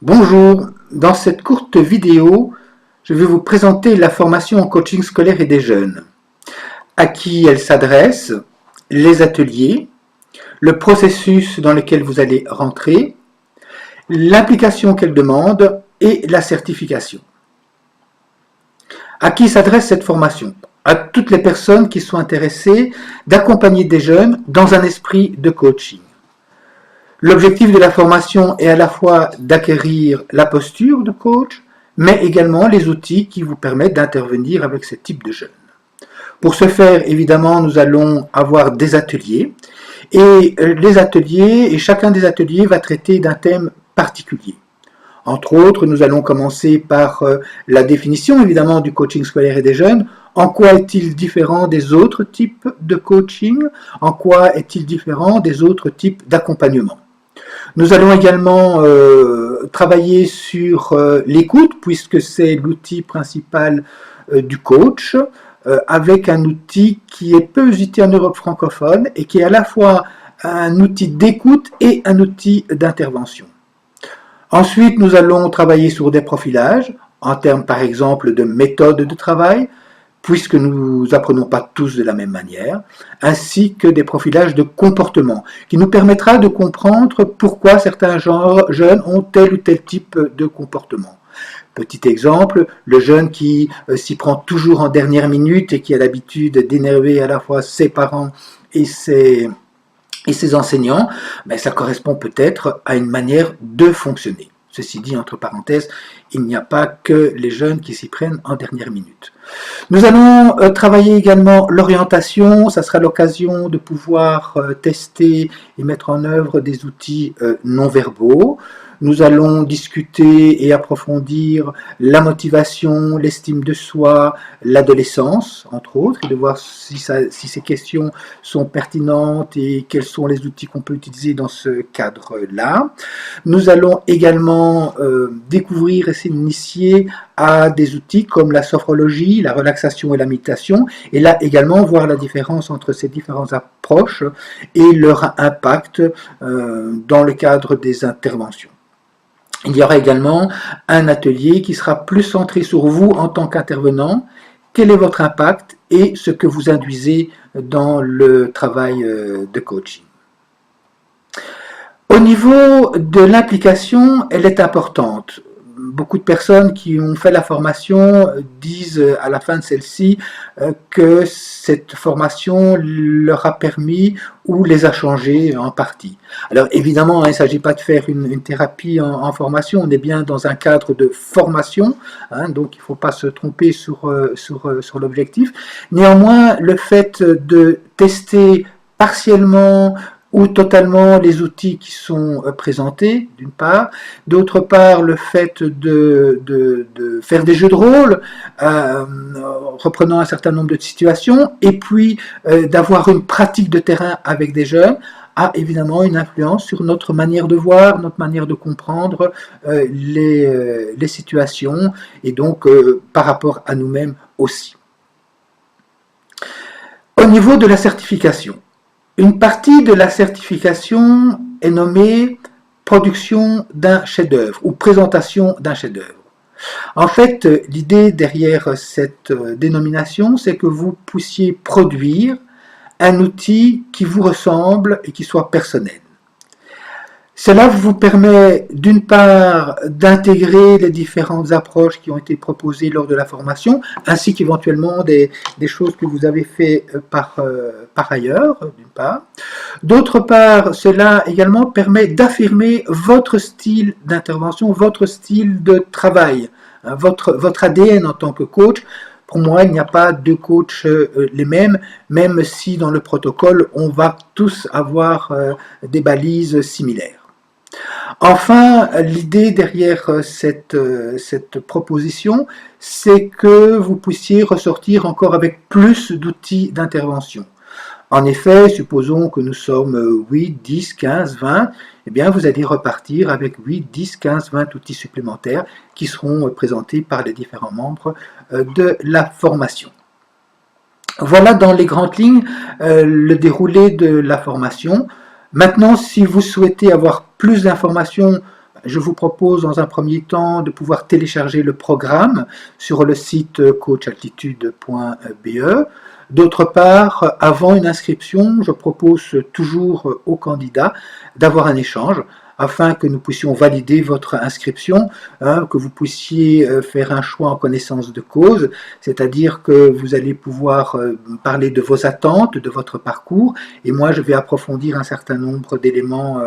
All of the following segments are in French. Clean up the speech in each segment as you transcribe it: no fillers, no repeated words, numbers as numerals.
Bonjour, dans cette courte vidéo, je vais vous présenter la formation en coaching scolaire et des jeunes. À qui elle s'adresse, les ateliers, le processus dans lequel vous allez rentrer, l'implication qu'elle demande et la certification. À qui s'adresse cette formation? À toutes les personnes qui sont intéressées d'accompagner des jeunes dans un esprit de coaching. L'objectif de la formation est à la fois d'acquérir la posture de coach, mais également les outils qui vous permettent d'intervenir avec ce type de jeunes. Pour ce faire, évidemment, nous allons avoir des ateliers, et chacun des ateliers va traiter d'un thème particulier. Entre autres, nous allons commencer par la définition, évidemment, du coaching scolaire et des jeunes. En quoi est-il différent des autres types de coaching? En quoi est-il différent des autres types d'accompagnement? Nous allons également travailler sur l'écoute, puisque c'est l'outil principal du coach, avec un outil qui est peu usité en Europe francophone et qui est à la fois un outil d'écoute et un outil d'intervention. Ensuite, nous allons travailler sur des profilages, en termes par exemple de méthode de travail, puisque nous apprenons pas tous de la même manière, ainsi que des profilages de comportement, qui nous permettra de comprendre pourquoi certains jeunes ont tel ou tel type de comportement. Petit exemple, le jeune qui s'y prend toujours en dernière minute et qui a l'habitude d'énerver à la fois ses parents et ses enseignants, mais ça correspond peut-être à une manière de fonctionner. Ceci dit, entre parenthèses, il n'y a pas que les jeunes qui s'y prennent en dernière minute. Nous allons travailler également l'orientation. Ça sera l'occasion de pouvoir tester et mettre en œuvre des outils non-verbaux. Nous allons discuter et approfondir la motivation, l'estime de soi, l'adolescence, entre autres, et de voir si ces questions sont pertinentes et quels sont les outils qu'on peut utiliser dans ce cadre-là. Nous allons également découvrir et s'initier à des outils comme la sophrologie, la relaxation et la méditation, et là également voir la différence entre ces différentes approches et leur impact dans le cadre des interventions. Il y aura également un atelier qui sera plus centré sur vous en tant qu'intervenant, quel est votre impact et ce que vous induisez dans le travail de coaching. Au niveau de l'implication, elle est importante. Beaucoup de personnes qui ont fait la formation disent à la fin de celle-ci que cette formation leur a permis ou les a changés en partie. Alors évidemment, il ne s'agit pas de faire une thérapie en formation, on est bien dans un cadre de formation, donc il ne faut pas se tromper sur l'objectif. Néanmoins, le fait de tester partiellement ou totalement les outils qui sont présentés, d'une part. D'autre part, le fait de faire des jeux de rôle, reprenant un certain nombre de situations, et puis d'avoir une pratique de terrain avec des jeunes, a évidemment une influence sur notre manière de voir, notre manière de comprendre les situations, et donc par rapport à nous-mêmes aussi. Au niveau de la certification, une partie de la certification est nommée production d'un chef-d'œuvre ou présentation d'un chef-d'œuvre. En fait, l'idée derrière cette dénomination, c'est que vous puissiez produire un outil qui vous ressemble et qui soit personnel. Cela vous permet d'une part d'intégrer les différentes approches qui ont été proposées lors de la formation, ainsi qu'éventuellement des choses que vous avez fait par ailleurs, d'une part. D'autre part, cela également permet d'affirmer votre style d'intervention, votre style de travail, votre ADN en tant que coach. Pour moi, il n'y a pas deux coachs les mêmes, même si dans le protocole, on va tous avoir des balises similaires. Enfin, l'idée derrière cette proposition, c'est que vous puissiez ressortir encore avec plus d'outils d'intervention. En effet, supposons que nous sommes 8, 10, 15, 20, eh bien vous allez repartir avec 8, 10, 15, 20 outils supplémentaires qui seront présentés par les différents membres de la formation. Voilà dans les grandes lignes le déroulé de la formation. Maintenant, si vous souhaitez avoir plus d'informations je vous propose dans un premier temps de pouvoir télécharger le programme sur le site coachaltitude.be. D'autre part, avant une inscription, je propose toujours aux candidats d'avoir un échange afin que nous puissions valider votre inscription, que vous puissiez faire un choix en connaissance de cause, c'est-à-dire que vous allez pouvoir parler de vos attentes, de votre parcours, et moi je vais approfondir un certain nombre d'éléments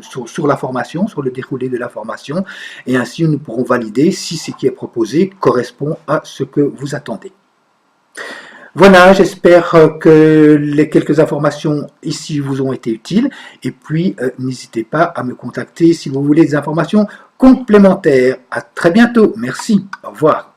sur la formation, sur le déroulé de la formation, et ainsi nous pourrons valider si ce qui est proposé correspond à ce que vous attendez. Voilà, j'espère que les quelques informations ici vous ont été utiles. Et puis, n'hésitez pas à me contacter si vous voulez des informations complémentaires. À très bientôt. Merci. Au revoir.